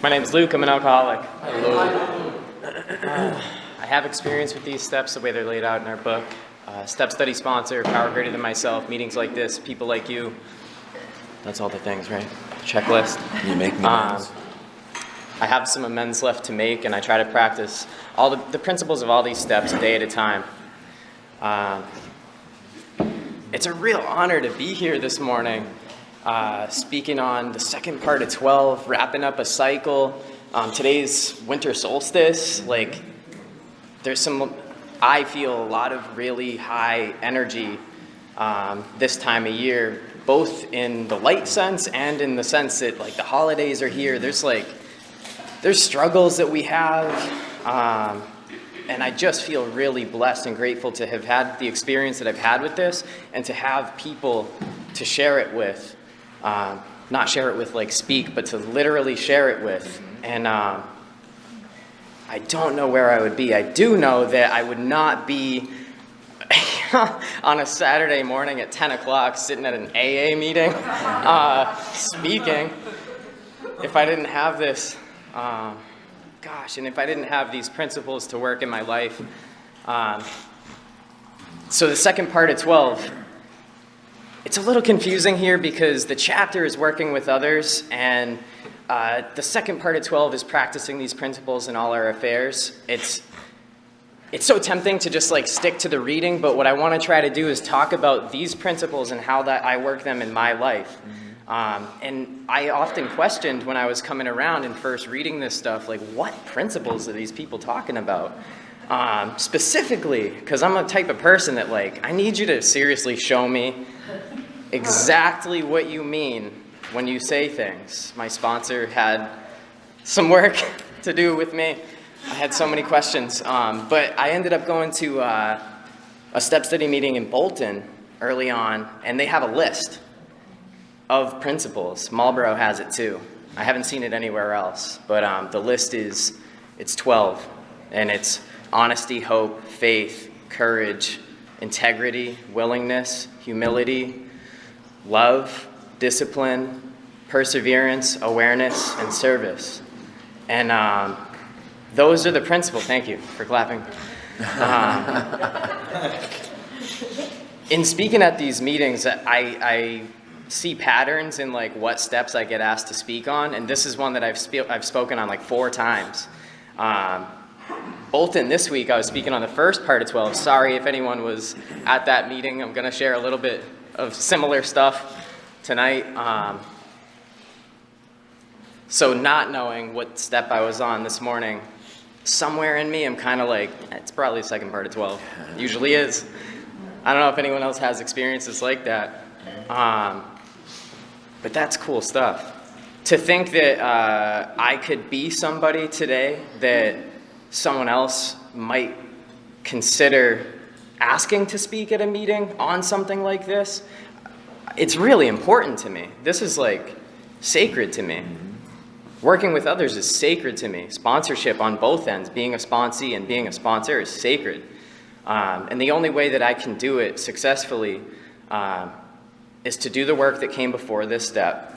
My name is Luke. I'm an alcoholic. Hello. I have experience with these steps the way they're laid out in our book. Step study sponsor, Power Greater Than Myself, meetings like this, people like you. That's all the things, right? Checklist. You make me amends. I have some amends left to make, and I try to practice all the principles of all these steps a day at a time. It's a real honor to be here this morning, speaking on the second part of 12, wrapping up a cycle. Today's winter solstice. I feel a lot of really high energy this time of year, both in the light sense and in the sense that the holidays are here. There's struggles that we have, and I just feel really blessed and grateful to have had the experience that I've had with this, and to have people to share it with. Not share it with speak, but to literally share it with. And I don't know where I would be. I do know that I would not be on a Saturday morning at 10 o'clock sitting at an AA meeting speaking if I didn't have this. And if I didn't have these principles to work in my life. So the second part of 12, it's a little confusing here because the chapter is working with others, and the second part of 12 is practicing these principles in all our affairs. It's so tempting to just stick to the reading, but what I want to try to do is talk about these principles and how that I work them in my life. And I often questioned when I was coming around and first reading this stuff, what principles are these people talking about? Specifically, because I'm a type of person that I need you to seriously show me exactly what you mean when you say things. My sponsor had some work to do with me. I had so many questions, but I ended up going to a step study meeting in Bolton early on, and they have a list of principles. Marlboro has it too. I haven't seen it anywhere else, but the list it's 12, and it's honesty, hope, faith, courage, integrity, willingness, humility, love, discipline, perseverance, awareness, and service. And those are the principles. Thank you for clapping. In speaking at these meetings, I see patterns in what steps I get asked to speak on, and this is one that I've spoken on 4 times. Bolton this week, I was speaking on the first part of 12. Sorry if anyone was at that meeting. I'm going to share a little bit of similar stuff tonight. So not knowing what step I was on this morning, somewhere in me I'm kind of it's probably the second part of 12. It usually is. I don't know if anyone else has experiences like that. But that's cool stuff. To think that I could be somebody today that someone else might consider asking to speak at a meeting on something like this, it's really important to me. This is sacred to me. Working with others is sacred to me. Sponsorship on both ends, being a sponsee and being a sponsor, is sacred. And the only way that I can do it successfully is to do the work that came before this step.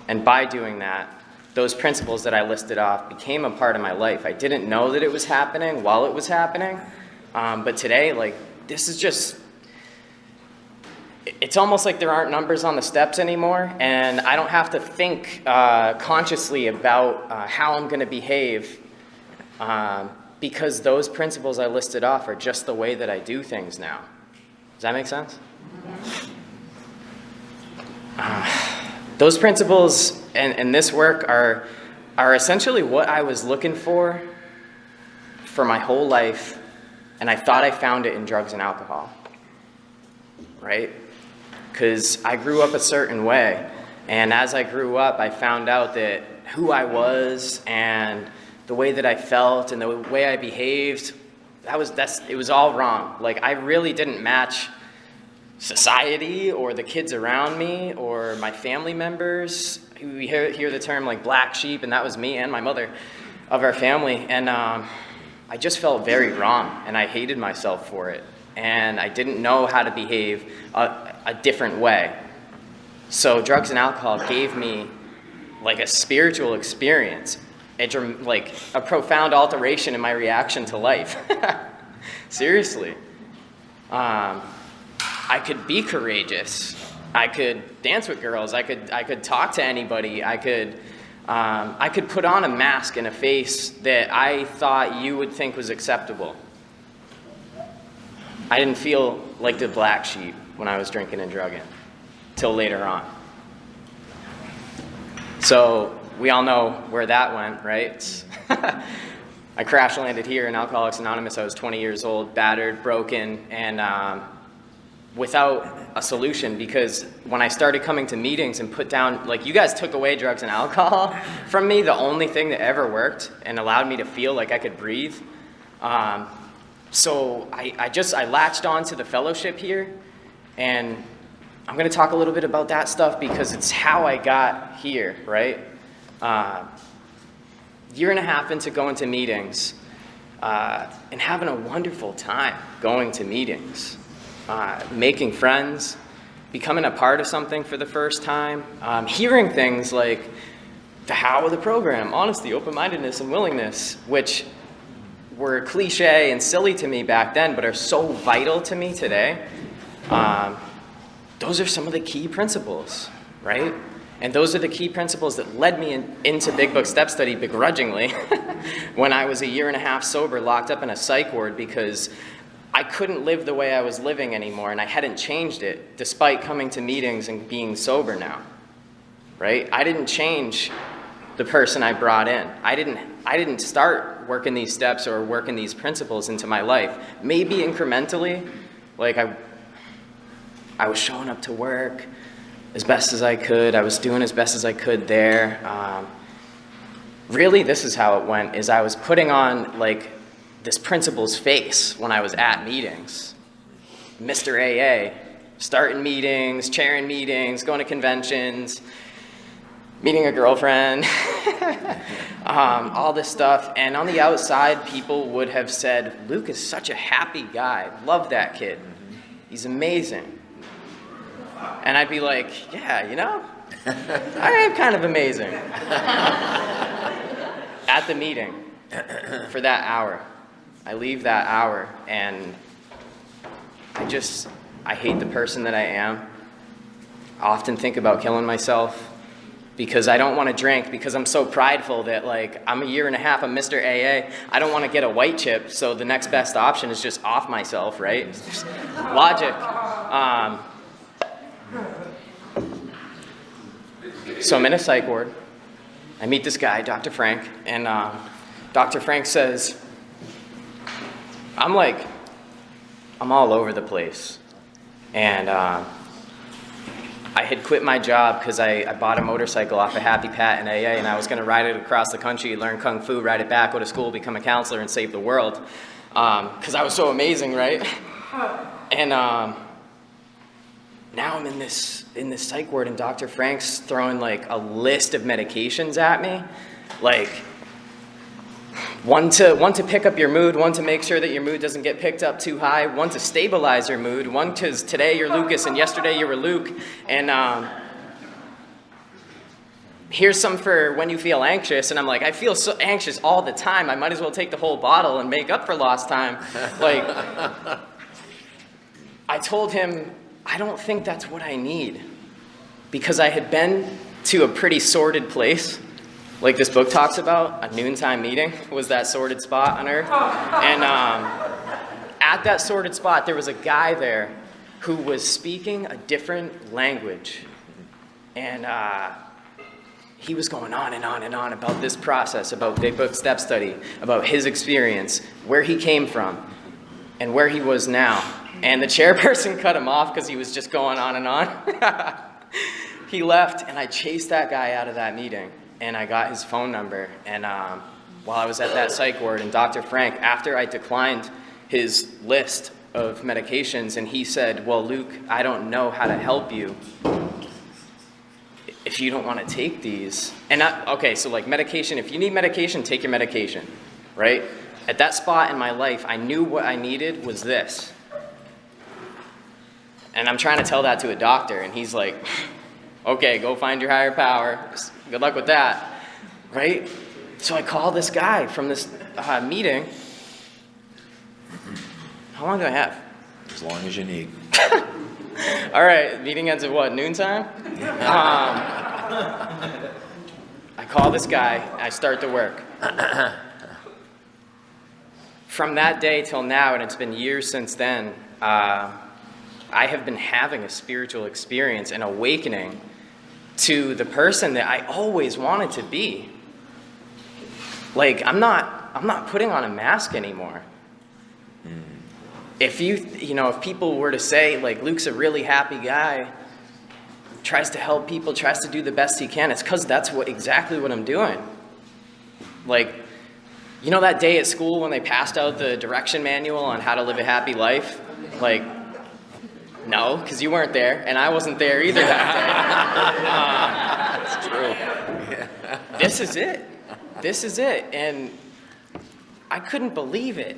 And by doing that, those principles that I listed off became a part of my life. I didn't know that it was happening while it was happening. But today, this is just, it's almost like there aren't numbers on the steps anymore, and I don't have to think consciously about how I'm going to behave, because those principles I listed off are just the way that I do things now. Does that make sense? Those principles and this work are essentially what I was looking for my whole life, and I thought I found it in drugs and alcohol, right? Because I grew up a certain way, and as I grew up, I found out that who I was and the way that I felt and the way I behaved, it was all wrong. I really didn't match society or the kids around me or my family members. We hear the term black sheep, and that was me and my mother of our family, and I just felt very wrong, and I hated myself for it, and I didn't know how to behave a different way. So drugs and alcohol gave me like a spiritual experience, like a profound alteration in my reaction to life. Seriously. I could be courageous. I could dance with girls. I could talk to anybody. I could put on a mask and a face that I thought you would think was acceptable. I didn't feel like the black sheep when I was drinking and drugging till later on. So we all know where that went, right? I crash landed here in Alcoholics Anonymous. I was 20 years old, battered, broken, and without a solution, because when I started coming to meetings and put down, like, you guys took away drugs and alcohol from me, the only thing that ever worked and allowed me to feel like I could breathe. So I latched on to the fellowship here, and I'm going to talk a little bit about that stuff because it's how I got here, right? Year and a half into going to meetings and having a wonderful time going to meetings. Making friends, becoming a part of something for the first time, hearing things like the how of the program, honesty, open-mindedness, and willingness, which were cliche and silly to me back then, but are so vital to me today. Those are some of the key principles, right? And those are the key principles that led me into Big Book Step Study begrudgingly when I was a year and a half sober, locked up in a psych ward because I couldn't live the way I was living anymore, and I hadn't changed it, despite coming to meetings and being sober now, right? I didn't change the person I brought in. I didn't start working these steps or working these principles into my life. Maybe incrementally, like I was showing up to work as best as I could. I was doing as best as I could there. Really, this is how it went, is I was putting on, like, this principle's face when I was at meetings. Mr. AA, starting meetings, chairing meetings, going to conventions, meeting a girlfriend, all this stuff. And on the outside, people would have said, Luke is such a happy guy. Love that kid. He's amazing. And I'd be like, yeah, you know, I am kind of amazing. At the meeting, for that hour. I leave that hour and I hate the person that I am. I often think about killing myself because I don't want to drink, because I'm so prideful that, like, I'm a year and a half, I'm Mr. AA. I don't want to get a white chip, so the next best option is just off myself, right? It's just logic. So I'm in a psych ward. I meet this guy, Dr. Frank, and Dr. Frank says, I'm all over the place. And I had quit my job because I bought a motorcycle off of Happy Pat in AA, and I was going to ride it across the country, learn Kung Fu, ride it back, go to school, become a counselor, and save the world. Because I was so amazing, right? And now I'm in this psych ward, and Dr. Frank's throwing, like, a list of medications at me. Like, one to pick up your mood, one to make sure that your mood doesn't get picked up too high, one to stabilize your mood, one because today you're Lucas and yesterday you were Luke, and here's some for when you feel anxious. And I'm like, I feel so anxious all the time, I might as well take the whole bottle and make up for lost time. Like, I told him, I don't think that's what I need, because I had been to a pretty sordid place. Like this book talks about, a noontime meeting was that sordid spot on earth. And at that sordid spot, there was a guy there who was speaking a different language. And he was going on and on and on about this process, about Big Book Step Study, about his experience, where he came from, and where he was now. And the chairperson cut him off because he was just going on and on. He left, and I chased that guy out of that meeting. And I got his phone number, and while I was at that psych ward, and Dr. Frank, after I declined his list of medications, and he said, well, Luke, I don't know how to help you if you don't want to take these. And okay, so like medication, if you need medication, take your medication, right? At that spot in my life, I knew what I needed was this. And I'm trying to tell that to a doctor, and he's like, Okay, go find your higher power. Good luck with that, right? So I call this guy from this meeting. How long do I have? As long as you need. All right, meeting ends at what, noontime? I call this guy, I start to work. From that day till now, and it's been years since then, I have been having a spiritual experience, an awakening to the person that I always wanted to be. Like, I'm not putting on a mask anymore. If if people were to say, like, Luke's a really happy guy, tries to help people, tries to do the best he can, it's because that's exactly what I'm doing. Like, that day at school when they passed out the direction manual on how to live a happy life? Like, no, because you weren't there, and I wasn't there either that day. That's true. This is it. This is it. And I couldn't believe it.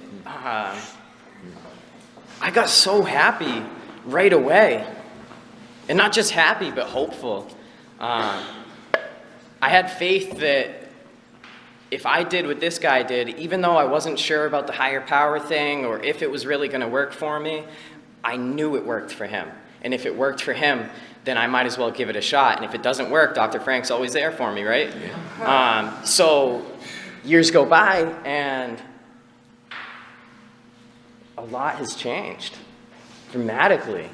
I got so happy right away. And not just happy, but hopeful. I had faith that if I did what this guy did, even though I wasn't sure about the higher power thing or if it was really going to work for me, I knew it worked for him. And if it worked for him, then I might as well give it a shot. And if it doesn't work, Dr. Frank's always there for me, right? Yeah. So years go by, and a lot has changed dramatically.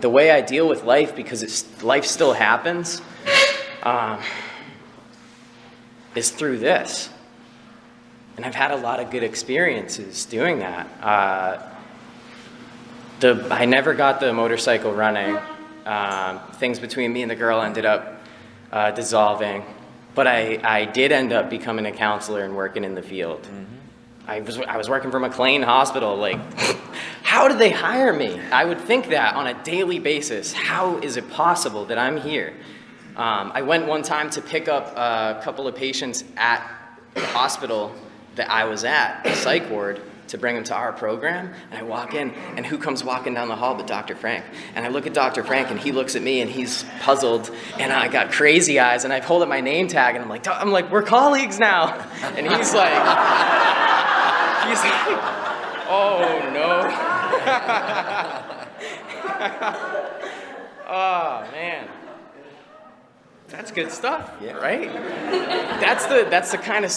The way I deal with life, because life still happens, is through this. And I've had a lot of good experiences doing that. I never got the motorcycle running. Things between me and the girl ended up dissolving. But I did end up becoming a counselor and working in the field. Mm-hmm. I was working for McLean Hospital. Like, how did they hire me? I would think that on a daily basis. How is it possible that I'm here? I went one time to pick up a couple of patients at the hospital that I was at, the psych ward, to bring them to our program. And I walk in, and who comes walking down the hall but Dr. Frank? And I look at Dr. Frank, and he looks at me, and he's puzzled, and I got crazy eyes, and I hold up my name tag, and I'm like, we're colleagues now. And he's like, oh no. Oh man. That's good stuff, yeah, right? That's the kind of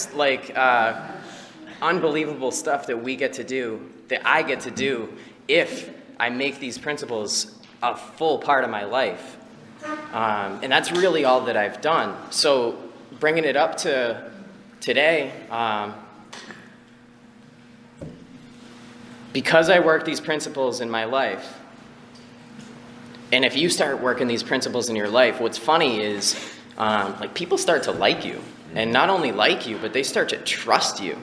unbelievable stuff that we get to do, that I get to do, if I make these principles a full part of my life. And that's really all that I've done. So bringing it up to today, because I work these principles in my life, and if you start working these principles in your life, what's funny is people start to like you. And not only like you, but they start to trust you.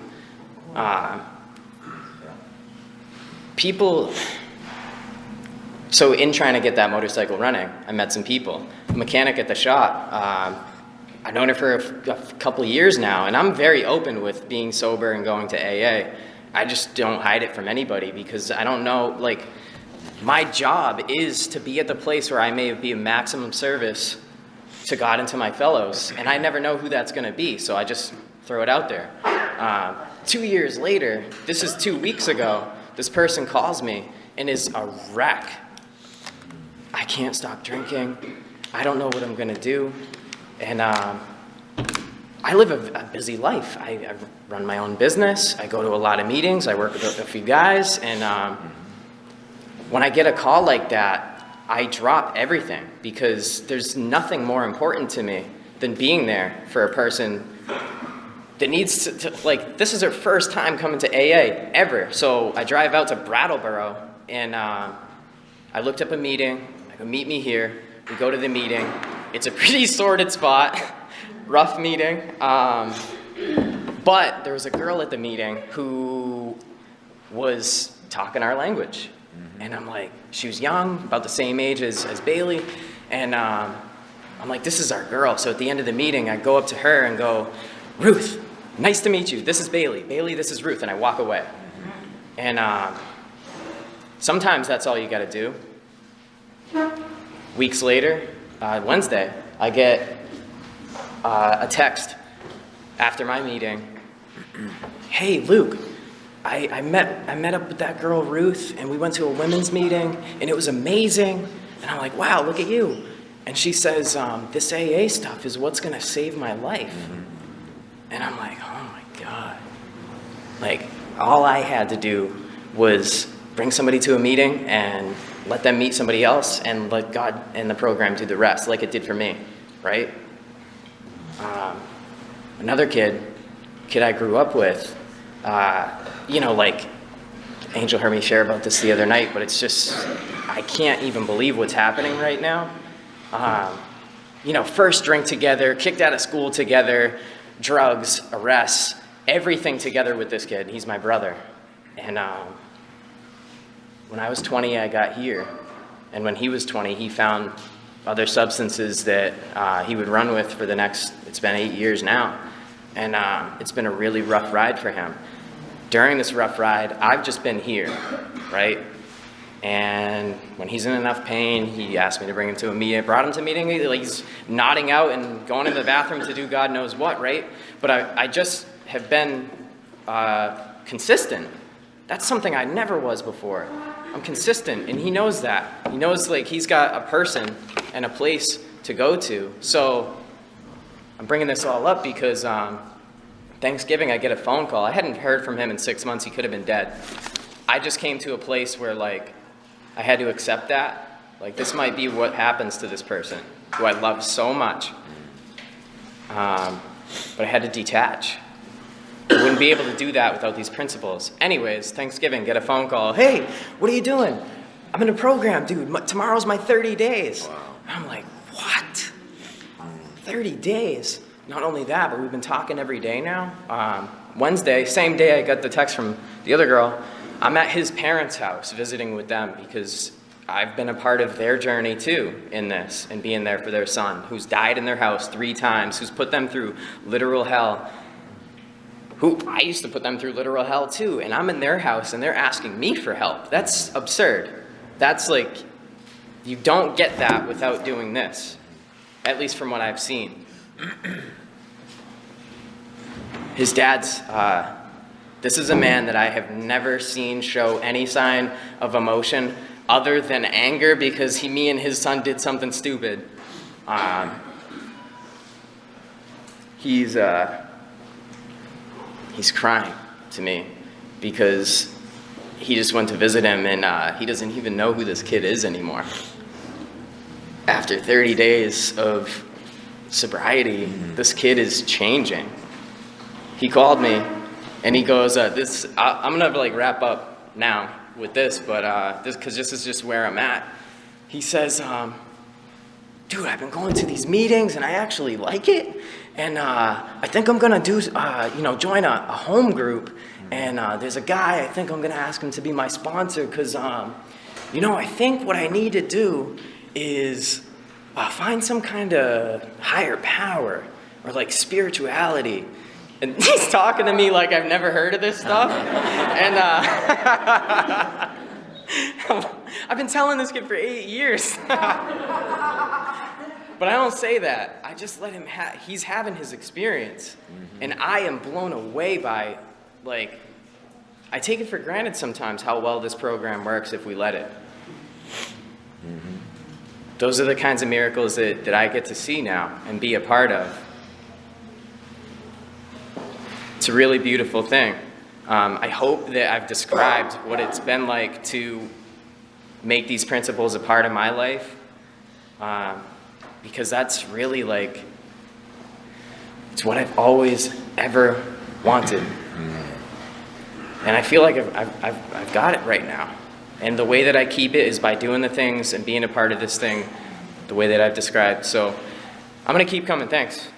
So in trying to get that motorcycle running, I met some people. A mechanic at the shop, I've known her for a couple of years now, and I'm very open with being sober and going to AA. I just don't hide it from anybody, because I don't know, my job is to be at the place where I may be of maximum service to God and to my fellows, and I never know who that's going to be, so I just throw it out there. 2 years later, this is 2 weeks ago, this person calls me and is a wreck. I can't stop drinking. I don't know what I'm going to do. And I live a busy life. I run my own business. I go to a lot of meetings. I work with a few guys. And when I get a call like that, I drop everything, because there's nothing more important to me than being there for a person that needs to this is her first time coming to AA ever. So I drive out to Brattleboro, and I looked up a meeting. I go, meet me here. We go to the meeting. It's a pretty sordid spot, rough meeting. But there was a girl at the meeting who was talking our language. And I'm like, she was young, about the same age as Bailey. And I'm like, this is our girl. So at the end of the meeting, I go up to her and go, Ruth, nice to meet you. This is Bailey. Bailey, this is Ruth. And I walk away. And sometimes that's all you got to do. Weeks later, Wednesday, I get a text after my meeting. Hey, Luke, I met up with that girl Ruth, and we went to a women's meeting, and it was amazing. And I'm like, wow, look at you. And she says, this AA stuff is what's gonna save my life. And I'm like, oh my God. Like, all I had to do was bring somebody to a meeting and let them meet somebody else and let God and the program do the rest, like it did for me, right? Another kid I grew up with, like Angel heard me share about this the other night, but it's just, I can't even believe what's happening right now. First drink together, kicked out of school together, drugs, arrests, everything together with this kid. He's my brother. And when I was 20, I got here. And when he was 20, he found other substances that he would run with for the next, it's been 8 years now. And it's been a really rough ride for him. During this rough ride, I've just been here, right? And when he's in enough pain, he asked me to bring him to a meeting. I brought him to a meeting, like he's nodding out and going into the bathroom to do God knows what, right? But I just have been consistent. That's something I never was before. I'm consistent, and he knows that. He knows, like, he's got a person and a place to go to. So I'm bringing this all up because Thanksgiving, I get a phone call. I hadn't heard from him in 6 months. He could have been dead. I just came to a place where, like, I had to accept that. Like, this might be what happens to this person who I love so much. But I had to detach. I wouldn't be able to do that without these principles. Anyways, Thanksgiving, get a phone call. Hey, what are you doing? I'm in a program, dude. Tomorrow's my 30 days. Wow. I'm like, what? 30 days? Not only that, but we've been talking every day now. Wednesday, same day I got the text from the other girl, I'm at his parents' house visiting with them because I've been a part of their journey too in this and being there for their son who's died in their house 3 times, who's put them through literal hell. Who I used to put them through literal hell too, and I'm in their house and they're asking me for help. That's absurd. That's like, you don't get that without doing this, at least from what I've seen. His dad's, this is a man that I have never seen show any sign of emotion other than anger because me and his son did something stupid. He's crying to me because he just went to visit him and he doesn't even know who this kid is anymore. After 30 days of sobriety, this kid is changing. He called me and he goes, I'm gonna like wrap up now with this, but because this is just where I'm at. He says, dude, I've been going to these meetings and I actually like it. And I think I'm gonna do, join a home group. And there's a guy, I think I'm gonna ask him to be my sponsor because, I think what I need to do is find some kind of higher power or like spirituality. And he's talking to me like I've never heard of this stuff. And I've been telling this kid for 8 years. But I don't say that. I just let him he's having his experience. Mm-hmm. And I am blown away by, like, I take it for granted sometimes how well this program works if we let it. Mm-hmm. Those are the kinds of miracles that I get to see now and be a part of. It's a really beautiful thing. I hope that I've described what it's been like to make these principles a part of my life. Because that's really like, it's what I've always ever wanted. And I feel like I've got it right now. And the way that I keep it is by doing the things and being a part of this thing the way that I've described. So I'm gonna keep coming, thanks.